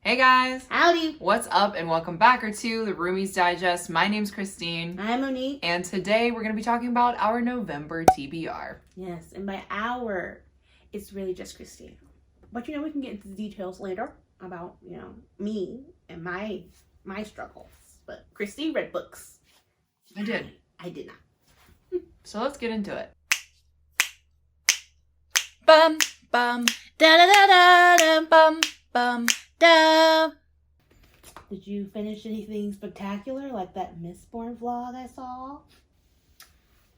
Hey guys! Howdy! What's up and welcome back to the Roomies Digest. My name's Christine. I'm Monique. And today we're going to be talking about our November TBR. Yes, and by our, it's really just Christine. But we can get into the details later about, me and my struggles. But Christine read books. I did. I did not. So let's get into it. Bum, bum, Da da da da da. bum, bum. Did you finish anything spectacular like that Mistborn vlog I saw?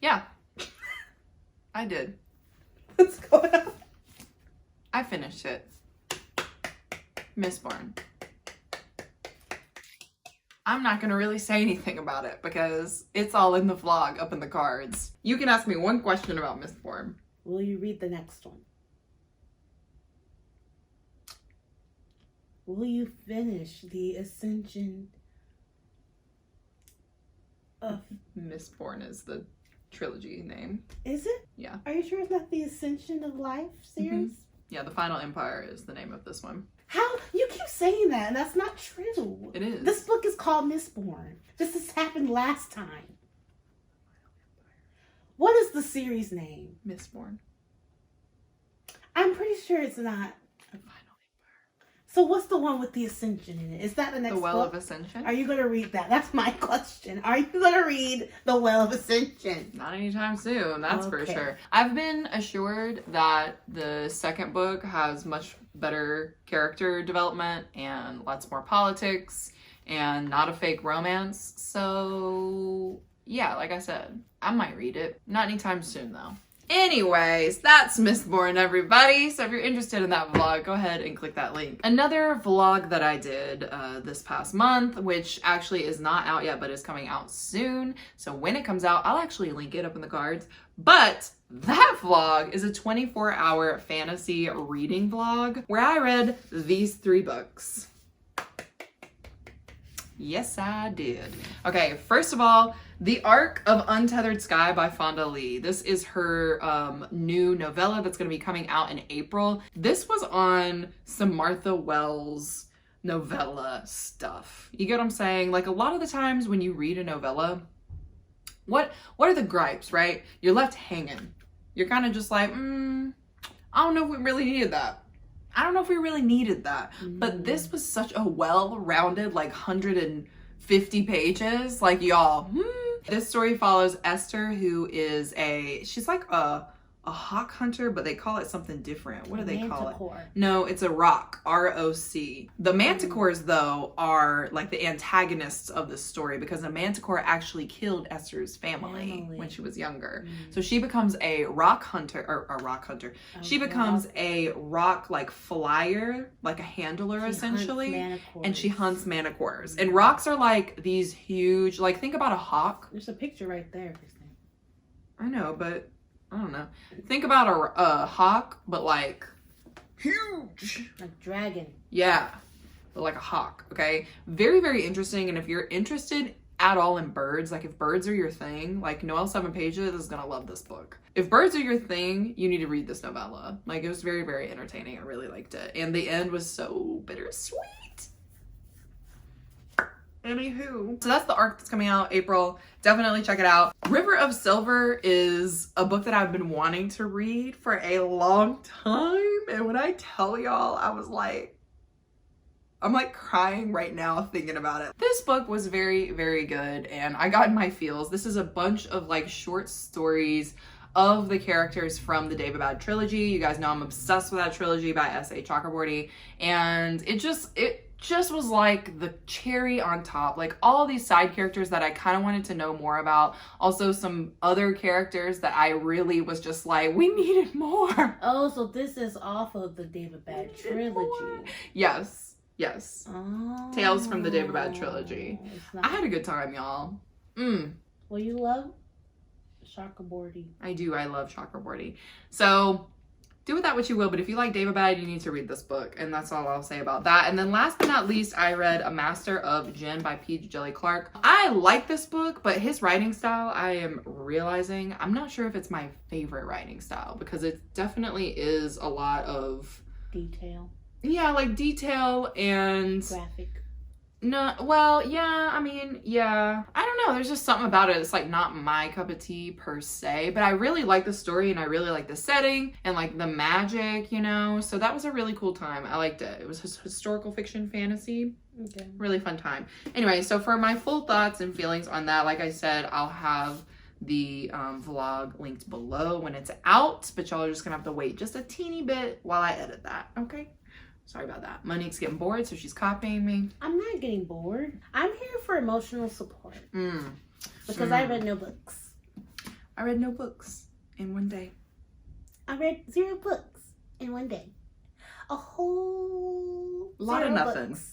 Yeah. I did. What's going on? I finished it. Mistborn. I'm not going to really say anything about it because it's all in the vlog up in the cards. You can ask me one question about Mistborn. Will you read the next one? Will you finish the Ascension of... Mistborn is the trilogy name. Is it? Yeah. Are you sure it's not the Ascension of Life series? Yeah, the Final Empire is the name of this one. How? You keep saying that, and that's not true. It is. This book is called Mistborn. This happened last time. What is the series name? Mistborn. I'm pretty sure it's not. So what's the one with the Ascension in it? Is that the next The Well book? of Ascension? Are you going to read that? That's my question. Are you going to read The Well of Ascension? Not anytime soon, that's for Okay. sure. I've been assured that the second book has much better character development and lots more politics and not a fake romance. So, yeah, like I said, I might read it. Not anytime soon, though. Anyways, that's Mistborn, everybody. So if you're interested in that vlog, go ahead and click that link. Another vlog that I did this past month, which actually is not out yet, but is coming out soon. So when it comes out, I'll actually link it up in the cards. But that vlog is a 24-hour fantasy reading vlog where I read these 3 books. Yes, I did. Okay, first of all, The Arc of Untethered Sky by Fonda. This is her new novella that's going to be coming out in April. This was on some Martha Wells novella stuff. You get what I'm saying? Like, a lot of the times when you read a novella, what are the gripes, right? You're left hanging. You're kind of just like, I don't know if we really needed that. I don't know if we really needed that. But this was such a well-rounded, like, 150 pages. Like, y'all, This story follows Esther, who is she's like a hawk hunter, but they call it something different. What do they call it? No, it's a roc, R-O-C. The manticores, though, are like the antagonists of the story because the manticore actually killed Esther's family when she was younger. So she becomes a rock hunter, she becomes a rock like flyer, like a handler essentially, and she hunts manticores. And rocks are like these huge, like think about a hawk. There's a picture right there, Christine. I know, but I don't know. Think about a hawk, but like huge. Like dragon. Yeah, but like a hawk, okay? Very, very interesting. And if you're interested at all in birds, like if birds are your thing, like Noelle 7 Pages is gonna love this book. If birds are your thing, you need to read this novella. Like it was very, very entertaining. I really liked it. And the end was so bittersweet. Anywho, so that's The Arc that's coming out April. Definitely check it out. River of Silver is a book that I've been wanting to read for a long time. And when I tell y'all, I'm like crying right now thinking about it. This book was very, very good and I got in my feels. This is a bunch of like short stories of the characters from the David Bad trilogy. You guys know I'm obsessed with that trilogy by S.A. Chakraborty. And it just was like the cherry on top. Like all these side characters that I kind of wanted to know more about. Also some other characters that I really was just like, we needed more. Oh, so this is off of the David Bad trilogy. Yes. Yes. Oh. Tales from the David Bad trilogy. I had a good time, y'all. Well, you love Chakraborty. I do. I love Chakraborty. So do with that what you will, but if you like David Bad, you need to read this book, and that's all I'll say about that. And then last but not least, I read A Master of Djinn by P. Djèlí Clark. I like this book, but his writing style, I am realizing, I'm not sure if it's my favorite writing style, because it definitely is a lot of detail. yeah, like detail and graphic. no, well, yeah, I mean, yeah. I don't know. There's just something about it. It's like not my cup of tea per se, but I really like the story and I really like the setting and like the magic, you know? So that was a really cool time. I liked it. It was historical fiction fantasy. Okay. Really fun time. Anyway, so for my full thoughts and feelings on that, like I said, I'll have the vlog linked below when it's out, but y'all are just gonna have to wait just a teeny bit while I edit that, okay? Sorry about that. Monique's getting bored, so she's copying me. I'm not getting bored. I'm here for emotional support. Because I read no books. I read no books in one day. I read 0 books in one day. A whole lot of nothing. Books.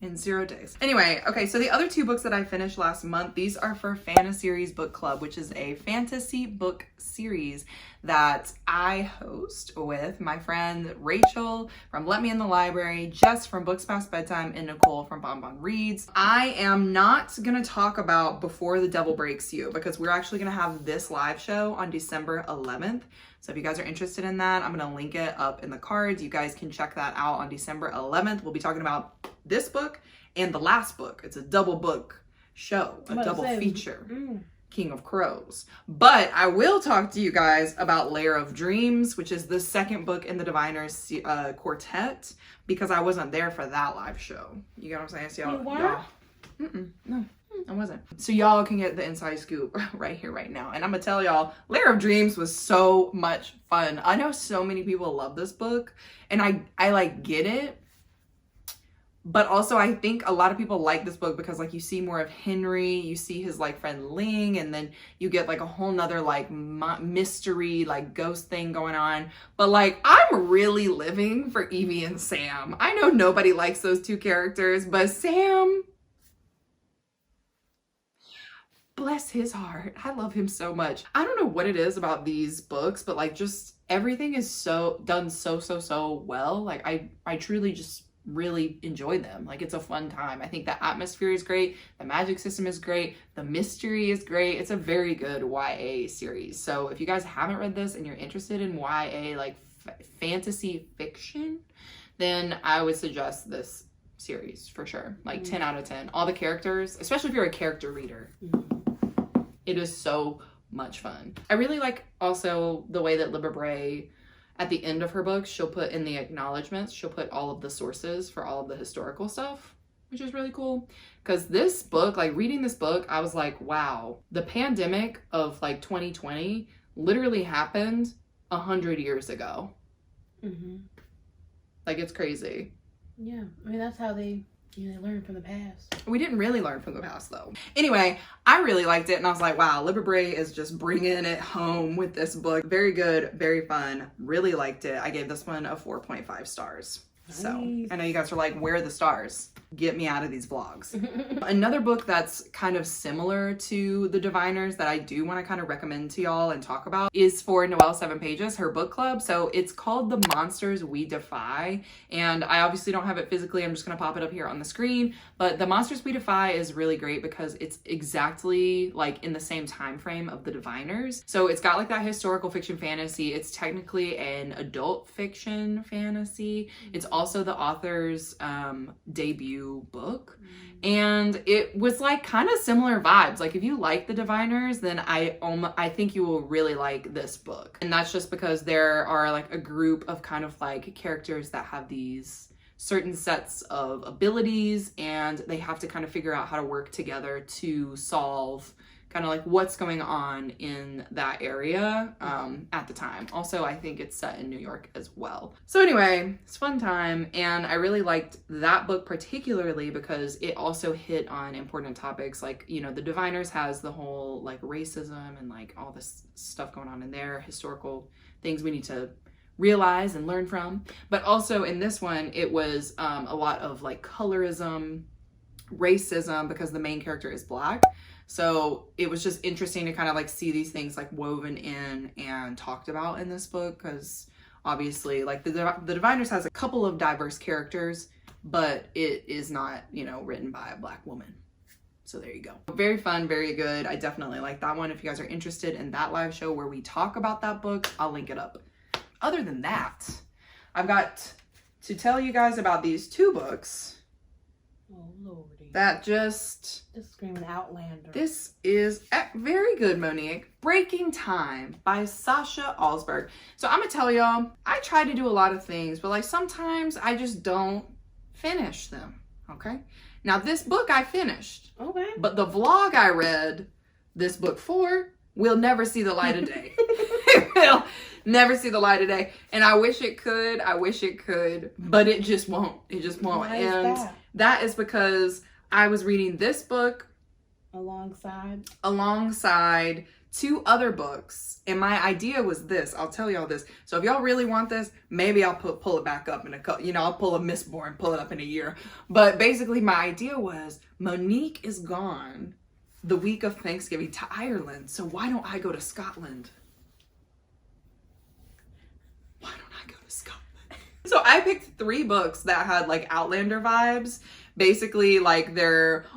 In 0 days. Anyway, okay, so the other 2 books that I finished last month, these are for Fantaseries Book Club, which is a fantasy book series that I host with my friend Rachel from Let Me in the Library, Jess from Books Past Bedtime, and Nicole from Bon Bon Reads. I am not gonna talk about Before the Devil Breaks You because we're actually gonna have this live show on December 11th. So if you guys are interested in that, I'm gonna link it up in the cards. You guys can check that out on December 11th. We'll be talking about this book and the last book. It's a double book show, a double feature, King of Crows. But I will talk to you guys about Lair of Dreams, which is the second book in the Diviners quartet, because I wasn't there for that live show. You get what I'm saying? So no, I wasn't. So y'all can get the inside scoop right here, right now. And I'm gonna tell y'all, Lair of Dreams was so much fun. I know so many people love this book, and I like get it. But also I think a lot of people like this book because like you see more of Henry, you see his like friend Ling, and then you get like a whole nother like mystery, like ghost thing going on. But like I'm really living for Evie and Sam. I know nobody likes those 2 characters, but Sam, bless his heart. I love him so much. I don't know what it is about these books, but like just everything is so done so well. Like I truly just really enjoy them. Like it's a fun time. I think the atmosphere is great. The magic system is great. The mystery is great. It's a very good YA series. So if you guys haven't read this and you're interested in YA like fantasy fiction, then I would suggest this series for sure. Like 10 out of 10. All the characters, especially if you're a character reader, it is so much fun. I really like also the way that Libba Bray, at the end of her books, she'll put in the acknowledgements, she'll put all of the sources for all of the historical stuff, which is really cool. Because this book, like reading this book, I was like, wow, the pandemic of like 2020 literally happened 100 years ago. Like it's crazy. Yeah, I mean, that's how they learn from the past. We didn't really learn from the past though. Anyway, I really liked it and I was like, wow, Libba Bray is just bringing it home with this book. Very good, very fun. Really liked it. I gave this one a 4.5 stars. Nice. So I know you guys are like, where are the stars? Get me out of these vlogs. Another book that's kind of similar to the Diviners that I do want to kind of recommend to y'all and talk about is for Noelle 7 Pages, her book club. So it's called The Monsters We Defy. And I obviously don't have it physically. I'm just going to pop it up here on the screen. But The Monsters We Defy is really great because it's exactly like in the same time frame of the Diviners. So it's got like that historical fiction fantasy. It's technically an adult fiction fantasy. It's also the author's debut book, and it was like kind of similar vibes. Like if you like the Diviners, then I think you will really like this book. And that's just because there are like a group of kind of like characters that have these certain sets of abilities, and they have to kind of figure out how to work together to solve kind of like what's going on in that area at the time. Also, I think it's set in New York as well. So anyway, it's a fun time, and I really liked that book particularly because it also hit on important topics like, you know, the Diviners has the whole like racism and like all this stuff going on in there, historical things we need to realize and learn from. But also in this one, it was a lot of like colorism, racism, because the main character is Black. So it was just interesting to kind of like see these things like woven in and talked about in this book, because obviously like the Diviners has a couple of diverse characters, but it is not, you know, written by a Black woman. So there you go. Very fun, very good. I definitely like that one. If you guys are interested in that live show where we talk about that book, I'll link it up. Other than that, I've got to tell you guys about these 2 books Oh, Lordy. that just screaming Outlander. This is very good, Monique. Breaking Time by Sasha Alsberg. So I'm gonna tell y'all, I try to do a lot of things, but like sometimes I just don't finish them, okay? Now this book I finished. Okay. But the vlog I read this book for will never see the light of day. It will never see the light of day. And I wish it could, but it just won't. It just won't. Why is And that is because I was reading this book alongside 2 other books, and my idea was this. I'll tell y'all this. So if y'all really want this, maybe I'll pull it back up in a couple. I'll pull a Mistborn, pull it up in a year. But basically, my idea was Monique is gone the week of Thanksgiving to Ireland. So why don't I go to Scotland? Why don't I go to Scotland? So I picked 3 books that had like Outlander vibes. Basically, like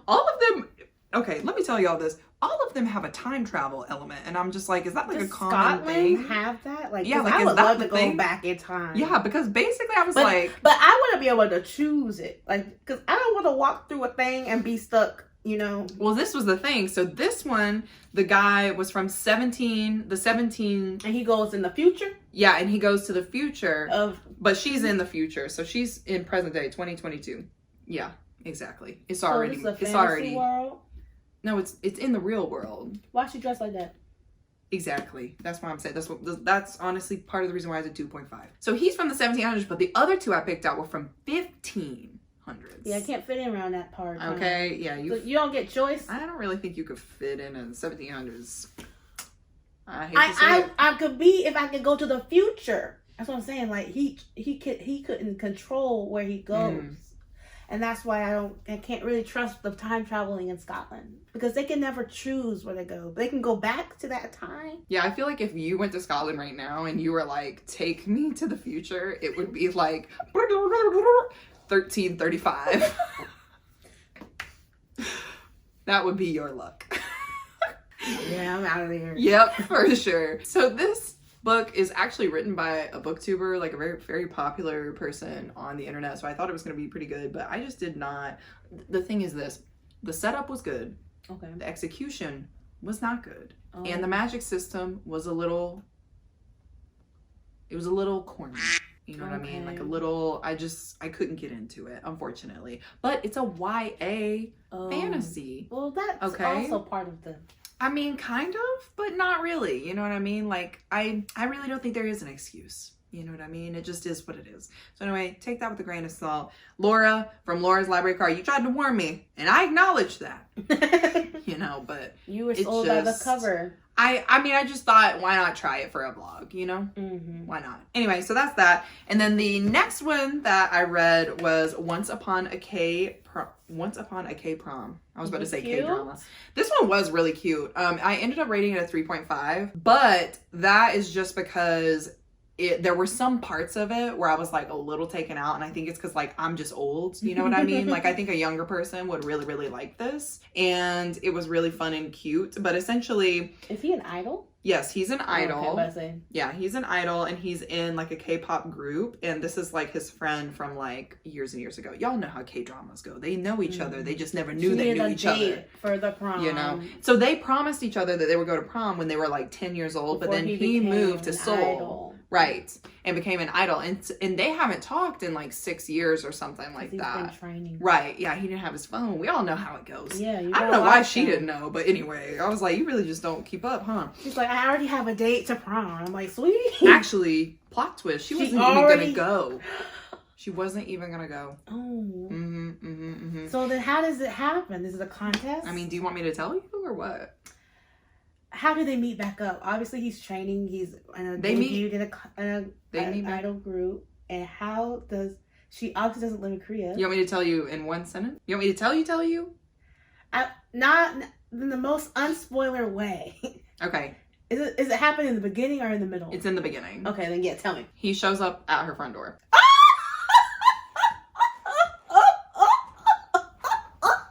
all of them. Okay, let me tell y'all this. All of them have a time travel element, and I'm just like, is that like a common thing? Scotland have that? Like, yeah, like I is would that love the to thing? go back in time. Yeah, because basically I was but like, I want to be able to choose it, like, because I don't want to walk through a thing and be stuck. Well, this was the thing. So this one, the guy was from 17, and he goes in the future. Yeah, and he goes to the future but she's in the future, so she's in present day 2022. Yeah, exactly. It's already world. No, it's in the real world. Why is she dressed like that? Exactly. That's why I'm saying that's honestly part of the reason why it's a 2.5. So he's from the 1700s, but the other 2 I picked out were from 1500s. Yeah, I can't fit in around that part. Okay, yeah, you don't get choice. I don't really think you could fit in the 1700s. I hate to say it. I could be if I could go to the future. That's what I'm saying. Like he couldn't control where he goes. And that's why I can't really trust the time traveling in Scotland, because they can never choose where they go. They can go back to that time. Yeah, I feel like if you went to Scotland right now and you were like, take me to the future, it would be like 1335. That would be your luck. Yeah, I'm out of there. Yep, for sure. So this book is actually written by a booktuber, like a very, very popular person on the internet. So I thought it was going to be pretty good, but I just did not. The thing is this, the setup was good. Okay. The execution was not good. And the magic system was it was a little corny. You know what I mean? Like a little, I couldn't get into it, unfortunately. But it's a YA fantasy. Well, that's also part of the... I mean, kind of, but not really. You know what I mean? Like, I really don't think there is an excuse. You know what I mean? It just is what it is. So anyway, take that with a grain of salt. Laura from Laura's Library Card, you tried to warn me, and I acknowledge that. But you were sold by the cover. I mean, I just thought, why not try it for a vlog, Mm-hmm. Why not? Anyway, so that's that. And then the next one that I read was Once Upon a K-Prom. I was about to say K-drama. This one was really cute. I ended up rating it a 3.5, but that is just because there were some parts of it where I was like a little taken out, and I think it's because like I'm just old, you know what I mean? Like I think a younger person would really, really like this, and it was really fun and cute. But essentially, is he an idol? Yes, he's an idol. Okay, yeah, he's an idol, and he's in like a K-pop group, and this is like his friend from like years and years ago. Y'all know how K-dramas go. They know each other. They just never knew they knew each other. For the prom. So they promised each other that they would go to prom when they were like 10 years old, but then he moved to Seoul. Idol. Right. And became an idol. And they haven't talked in like 6 years or something like that. He's been training. Right. Yeah, he didn't have his phone. We all know how it goes. Yeah. I don't know why she didn't know, but anyway, I was like, you really just don't keep up, huh? She's like, I already have a date to prom. I'm like, sweetie. Actually, plot twist, she wasn't even gonna go. She wasn't even gonna go. Oh. So then how does it happen? Is it a contest? I mean, do you want me to tell you or what? How do they meet back up? Obviously, he's training. He's debuted in an idol group. And how does she obviously doesn't live in Korea? You want me to tell you in one sentence? You want me to tell you? Not in the most unspoiler way. Okay. Is it happening in the beginning or in the middle? It's in the beginning. Okay, then yeah, tell me. He shows up at her front door.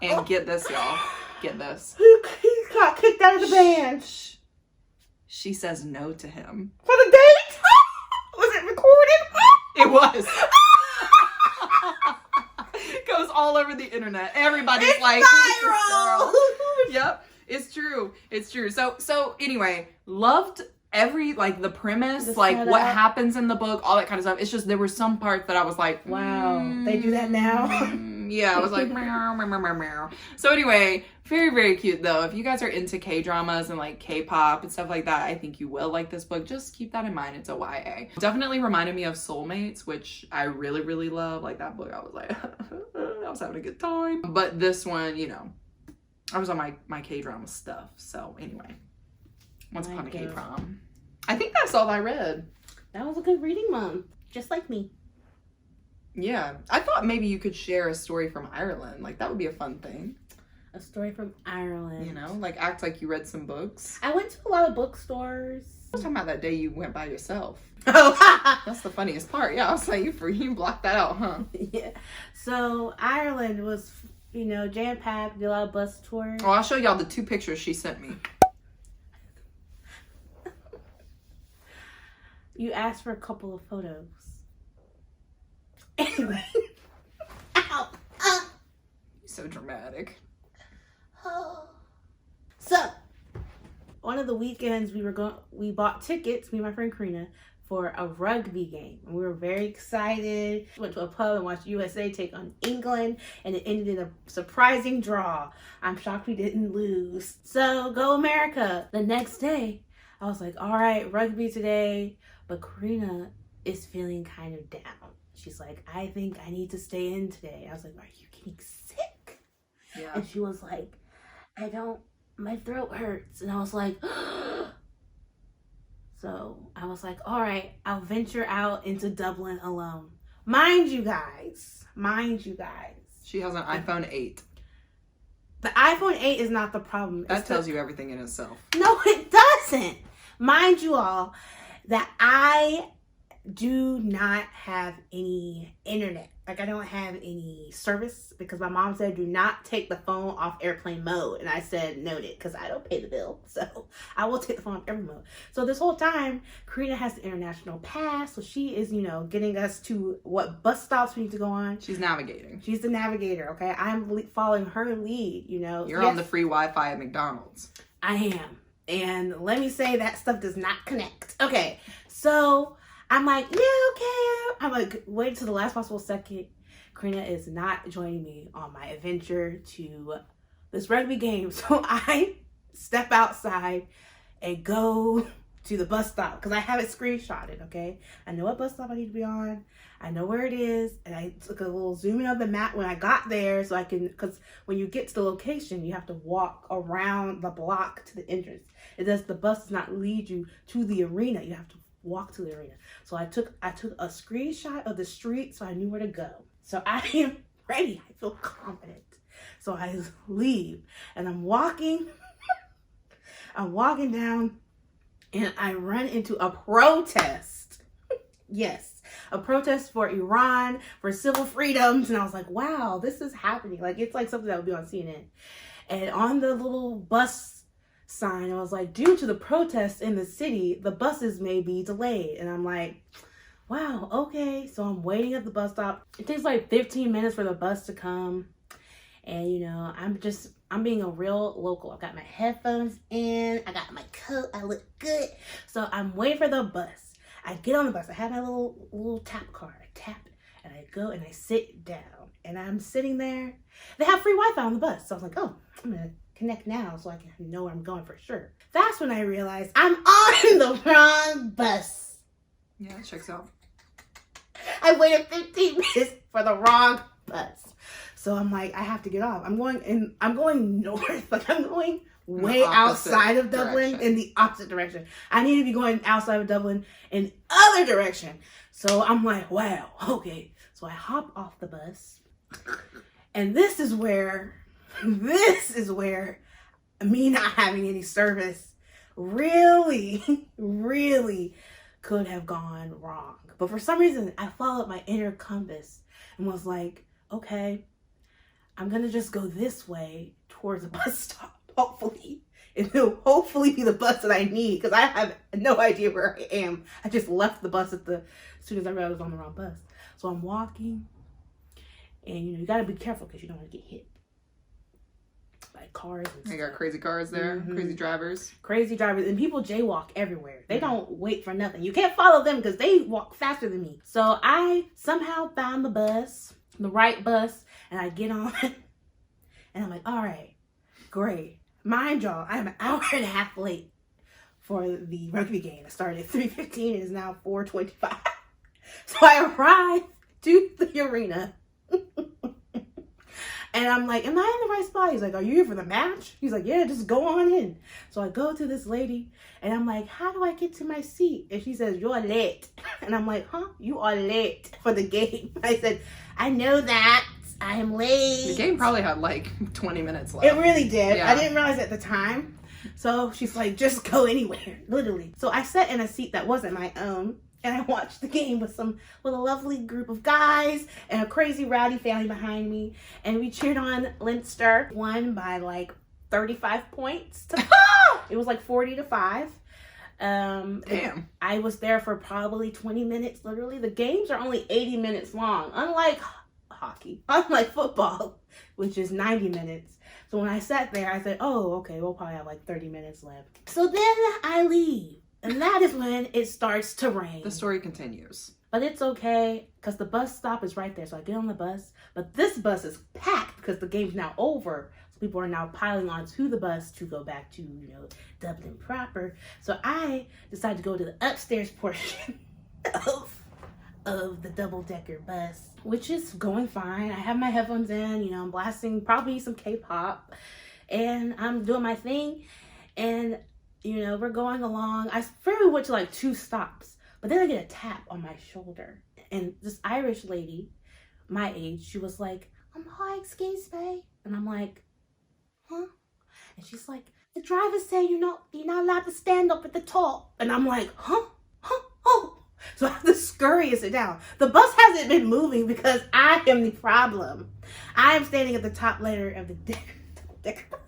And get this, y'all. Get this. He got kicked out of the band. She says no to him. For the date? Was it recorded? It was. all over the internet. Everybody's It's like, viral. Yep, it's true. It's true. So anyway, loved every, like, the premise, The like what setup. happens in the book, all that kind of stuff. It's just there were some parts that I was like, Wow, they do that now? Yeah, I was like, meow, meow, meow, meow, meow. So anyway, very, very cute though. If you guys are into K-dramas and like K-pop and stuff like that, I think you will like this book. Just keep that in mind. It's a YA. Definitely reminded me of Soulmates, which I really, really love. Like that book, I was like, I was having a good time. But this one, you know, I was on my K-drama stuff. So anyway, Once Upon a K-Prom. I think that's all I read. That was a good reading month, just like me. Yeah, I thought maybe you could share a story from Ireland. Like that would be a fun thing. A story from Ireland. You know, like act like you read some books. I went to a lot of bookstores. I was talking about that day you went by yourself. Oh, That's the funniest part. Yeah, I was like, you blocked that out, huh? yeah. So Ireland was, you know, jam-packed, did a lot of bus tours. Oh, I'll show y'all the 2 pictures she sent me. You asked for a couple of photos. Anyway. Ow. So dramatic. So, one of the weekends we bought tickets, me and my friend Karina, for a rugby game. And we were very excited. Went to a pub and watched USA take on England, and it ended in a surprising draw. I'm shocked we didn't lose. So, go America. The next day, I was like, all right, rugby today. But Karina is feeling kind of down. She's like, I think I need to stay in today. I was like, are you getting sick? Yeah. And she was like, my throat hurts. And I was like, so I was like, all right, I'll venture out into Dublin alone. Mind you guys. She has an iPhone 8. The iPhone 8 is not the problem. That tells you everything in itself. No, it doesn't. Mind you all, that I do not have any internet. Like I don't have any service because my mom said do not take the phone off airplane mode. And I said noted because I don't pay the bill. So I will take the phone off airplane mode. So this whole time, Karina has the international pass. So she is, you know, getting us to what bus stops we need to go on. She's navigating. She's the navigator, okay? I'm following her lead, you know. You're on the free Wi-Fi at McDonald's. I am. And let me say that stuff does not connect. Okay, so I'm like, yeah, okay. I'm like, wait till the last possible second. Karina is not joining me on my adventure to this rugby game. So I step outside and go to the bus stop because I have it screenshotted, okay? I know what bus stop I need to be on. I know where it is. And I took a little zoom in of the map when I got there so I can, because when you get to the location, you have to walk around the block to the entrance. The bus does not lead you to the arena. You have to walk to the arena. So I took a screenshot of the street so I knew where to go. So I am ready. I feel confident. So I leave and I'm walking. I'm walking down and I run into a protest. Yes, a protest for Iran, for civil freedoms. And I was like, wow, this is happening. Like, it's like something that would be on CNN. And on the little bus sign, I was like, due to the protests in the city, the buses may be delayed. And I'm like, wow, okay. So I'm waiting at the bus stop. It takes like 15 minutes for the bus to come. And, you know, I'm being a real local. I've got my headphones in. I got my coat. I look good. So I'm waiting for the bus. I get on the bus. I have my little tap card. I tap it. And I go and I sit down. And I'm sitting there. They have free Wi-Fi on the bus. So I was like, oh, I'm going to connect now so I can know where I'm going for sure. That's when I realized I'm on the wrong bus. Yeah, it checks out. I waited 15 minutes for the wrong bus. So I'm like, I have to get off. I'm going north. Like I'm going way outside of Dublin in the opposite direction. I need to be going outside of Dublin in the other direction. So I'm like, wow, okay. So I hop off the bus. And this is where me not having any service really, really could have gone wrong. But for some reason, I followed my inner compass and was like, okay, I'm going to just go this way towards the bus stop, hopefully. It'll hopefully be the bus that I need because I have no idea where I am. I just left the bus as soon as I realized I was on the wrong bus. So I'm walking And, you know, you got to be careful because you don't want to get hit by cars and stuff. You got crazy cars there, crazy drivers. Crazy drivers. And people jaywalk everywhere. They don't wait for nothing. You can't follow them because they walk faster than me. So I somehow found the bus, the right bus, and I get on. And I'm like, all right, great. Mind y'all, I'm an hour and a half late for the rugby game. It started at 3:15 and is now 4:25. So I arrived to the arena. And I'm like, am I in the right spot? He's like, are you here for the match? He's like, yeah, just go on in. So I go to this lady and I'm like, how do I get to my seat? And she says, you're late. And I'm like, huh? You are late for the game. I said, I know that. I am late. The game probably had like 20 minutes left. It really did. Yeah. I didn't realize at the time. So she's like, just go anywhere, literally. So I sat in a seat that wasn't my own. And I watched the game with a lovely group of guys and a crazy rowdy family behind me. And we cheered on Leinster. Won by like 35 points. It was like 40-5. Damn. I was there for probably 20 minutes, literally. The games are only 80 minutes long. Unlike hockey. Unlike football, which is 90 minutes. So when I sat there, I said, oh, okay, we'll probably have like 30 minutes left. So then I leave. And that is when it starts to rain. The story continues. But it's okay, because the bus stop is right there. So I get on the bus. But this bus is packed because the game's now over. So people are now piling onto the bus to go back to, you know, Dublin proper. So I decided to go to the upstairs portion of the double-decker bus, which is going fine. I have my headphones in, you know, I'm blasting probably some K-pop. And I'm doing my thing. And you know, we're going along. I fairly went to like 2 stops, but then I get a tap on my shoulder. And this Irish lady, my age, she was like, hi, excuse me. And I'm like, huh? And she's like, the driver said you're not allowed to stand up at the top. And I'm like, huh? Oh. So I have to scurry and sit down. The bus hasn't been moving because I am the problem. I am standing at the top layer of the decker bus.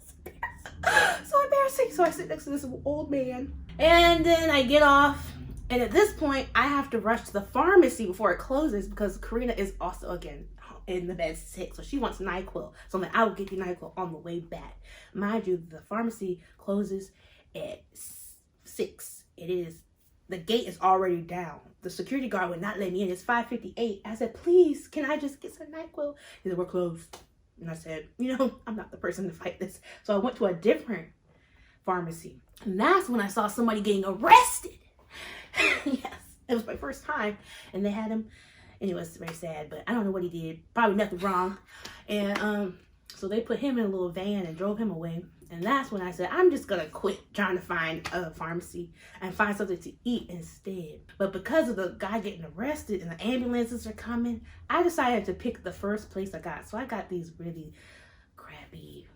So embarrassing. So I sit next to this old man. And then I get off. And at this point, I have to rush to the pharmacy before it closes because Karina is also, again, in the bed sick. So she wants NyQuil. So I'm like, I will get you NyQuil on the way back. Mind you, the pharmacy closes at 6. The gate is already down. The security guard would not let me in. It's 5:58. I said, please, can I just get some NyQuil? He said, we're closed. And I said, you know, I'm not the person to fight this. So I went to a different pharmacy. And that's when I saw somebody getting arrested. Yes, it was my first time. And they had him, and it was very sad, but I don't know what he did. Probably nothing wrong. And so they put him in a little van and drove him away. And that's when I said, I'm just going to quit trying to find a pharmacy and find something to eat instead. But because of the guy getting arrested and the ambulances are coming, I decided to pick the first place I got. So I got these really crappy,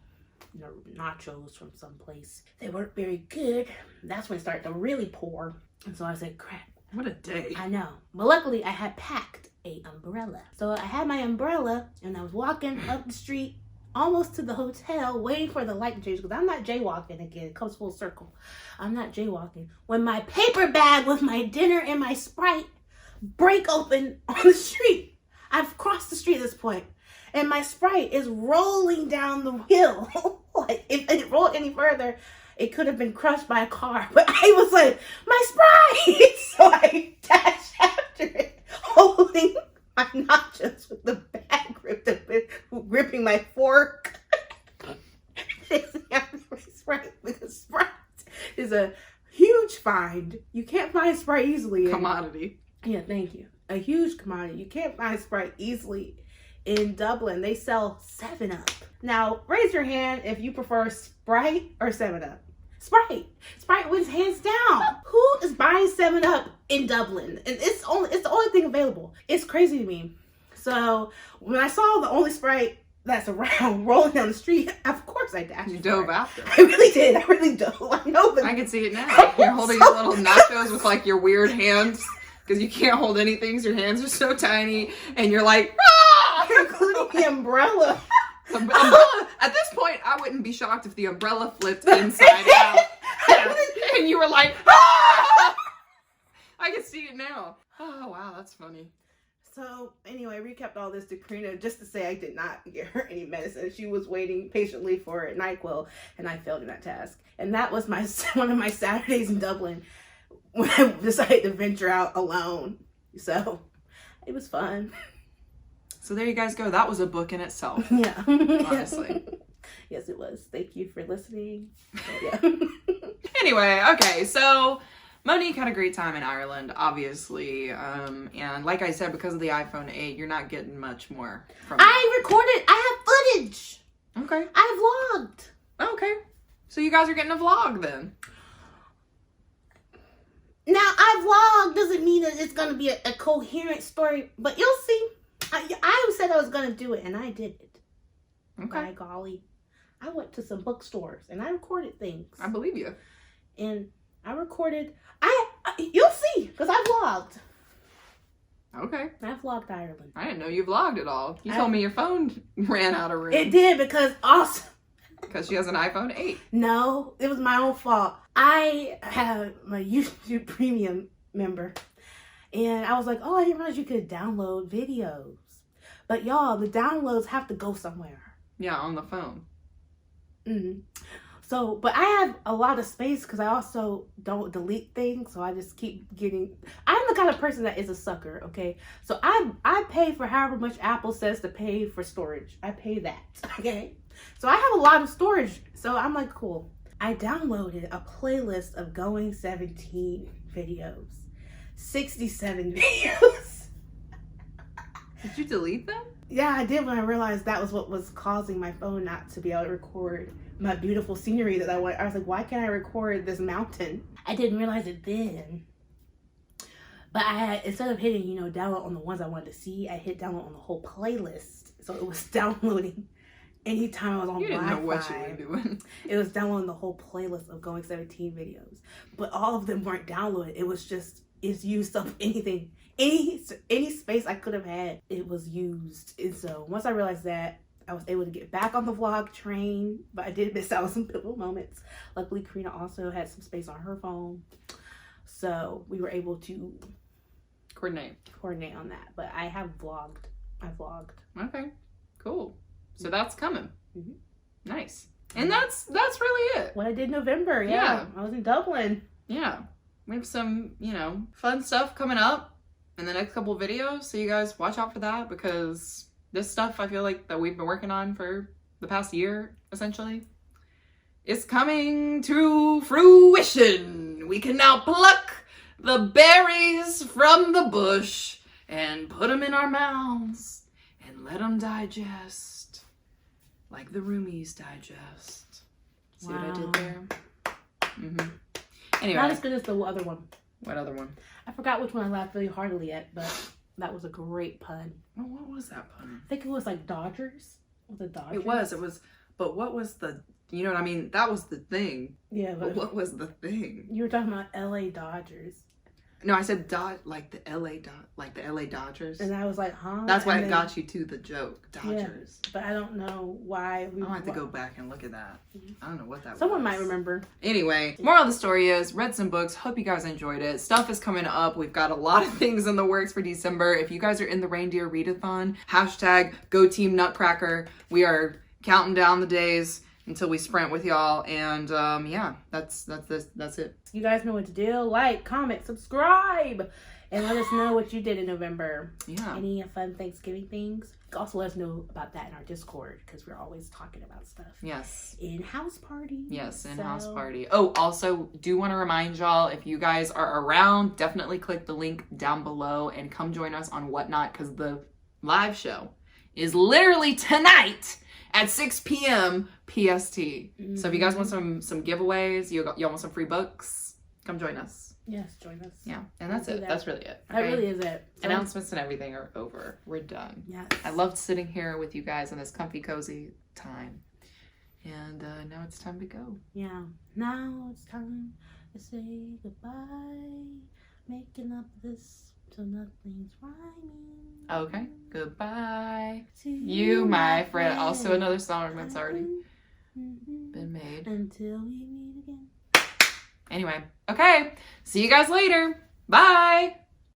you know, nachos from someplace. They weren't very good. That's when it started to really pour. And so I said, crap. What a day. I know. But luckily I had packed an umbrella. So I had my umbrella and I was walking up the street almost to the hotel, waiting for the light to change, because I'm not jaywalking again. It comes full circle. I'm not jaywalking. When my paper bag with my dinner and my Sprite break open on the street. I've crossed the street at this point, and my Sprite is rolling down the hill. Like, if it rolled any further, it could have been crushed by a car. But I was like, my Sprite! So I dashed after it, holding my nachos with the bag gripping my fork. Chasing after my Sprite, because Sprite is a huge find. You can't find Sprite easily. Commodity. Yeah, thank you. A huge commodity. You can't find Sprite easily in Dublin. They sell 7-Up. Now, raise your hand if you prefer Sprite or 7-Up. Sprite. Sprite wins hands down. Who is buying 7-Up in Dublin? And it's the only thing available. It's crazy to me. So when I saw the only Sprite that's around rolling down the street, of course I dashed. You dove after. I really did. I really dove. I know that. I can see it now. You're holding your little nachos with like your weird hands because you can't hold anything. So your hands are so tiny, and you're like, ah! Including the umbrella. The umbrella. At this point, I wouldn't be shocked if the umbrella flipped inside out. Yeah. And you were like, ah! I can see it now. Oh, wow, that's funny. So anyway, recapped all this to Karina just to say I did not get her any medicine. She was waiting patiently for NyQuil, and I failed in that task. And that was one of my Saturdays in Dublin when I decided to venture out alone. So it was fun. So there you guys go. That was a book in itself. Yeah. Honestly. Yes, it was. Thank you for listening. So, yeah. Anyway, okay, so Monique had a great time in Ireland, obviously. And like I said, because of the iPhone 8, you're not getting much more from I recorded. I have footage. Okay. I vlogged. Okay. So you guys are getting a vlog then. Now, I vlog doesn't mean that it's going to be a coherent story, but you'll see. I said I was going to do it, and I did it. Okay. By golly. I went to some bookstores, and I recorded things. I believe you. And I recorded... you'll see, because I vlogged. Okay. I vlogged Ireland. I didn't know you vlogged at all. You told me your phone ran out of room. It did, because also... Because she has an iPhone 8. No, it was my own fault. I have my YouTube Premium member. And I was like, oh, I didn't realize you could download videos. But y'all, the downloads have to go somewhere. Yeah, on the phone. Mm-hmm. So, but I have a lot of space because I also don't delete things. So I just keep getting... I'm the kind of person that is a sucker, okay? So I pay for however much Apple says to pay for storage. I pay that, okay? So I have a lot of storage. So I'm like, cool. I downloaded a playlist of Going 17 videos. 67 videos. Did you delete them? Yeah, I did when I realized that was what was causing my phone not to be able to record my beautiful scenery that I want. I was like, why can't I record this mountain? I didn't realize it then. But I had, instead of hitting, download on the ones I wanted to see, I hit download on the whole playlist. So it was downloading anytime I was on Wi-Fi. You didn't know what you were doing. It was downloading the whole playlist of Going 17 videos. But all of them weren't downloaded. It was just, it's used up anything. Any space I could have had, it was used. And so once I realized that, I was able to get back on the vlog train, but I did miss out on some pivotal moments. Luckily, Karina also had some space on her phone. So we were able to coordinate on that. But I have vlogged. I vlogged. Okay, cool. So that's coming. Mm-hmm. Nice. And that's really it. What I did in November, yeah. I was in Dublin. Yeah. We have some, fun stuff coming up in the next couple of videos. So you guys watch out for that, because this stuff I feel like that we've been working on for the past year, essentially, is coming to fruition. We can now pluck the berries from the bush and put them in our mouths and let them digest like the Roomies digest. See what I did there? Mm-hmm. Anyway. Not as good as the other one. What other one? I forgot which one I laughed really heartily at, but that was a great pun. Oh, what was that pun? I think it was like Dodgers. Was it Dodgers? It was. But what was the, you know what I mean? That was the thing. Yeah, but what was the thing? You were talking about LA Dodgers. No, I said like the LA Dodgers. And I was like, huh? That's why it got you to the joke, Dodgers. Yeah, but I don't know why. I'll have to go back and look at that. I don't know what that was. Someone might remember. Anyway, moral of the story is, read some books. Hope you guys enjoyed it. Stuff is coming up. We've got a lot of things in the works for December. If you guys are in the Reindeer Readathon, #GoTeamNutcracker. We are counting down the days until we sprint with y'all, and yeah, that's it. You guys know what to do. Like, comment, subscribe, and let us know what you did in November. Yeah. Any fun Thanksgiving things. Also let us know about that in our Discord, because we're always talking about stuff. Yes. In house party. Yes, in house party. Oh, also do want to remind y'all, if you guys are around, definitely click the link down below and come join us on Whatnot, because the live show is literally tonight at 6 p.m. PST. Mm-hmm. So if you guys want some giveaways, y'all want some free books, come join us. Yes, join us. Yeah, and that's it. That's really it. Okay? That really is it. So, announcements and everything are over. We're done. Yes. I loved sitting here with you guys in this comfy, cozy time. And now it's time to go. Yeah. Now it's time to say goodbye. Making up this till nothing's rhyming. Okay. Goodbye. To you, my friend. Also another song that's already been made. Until we meet again. Anyway. Okay. See you guys later. Bye.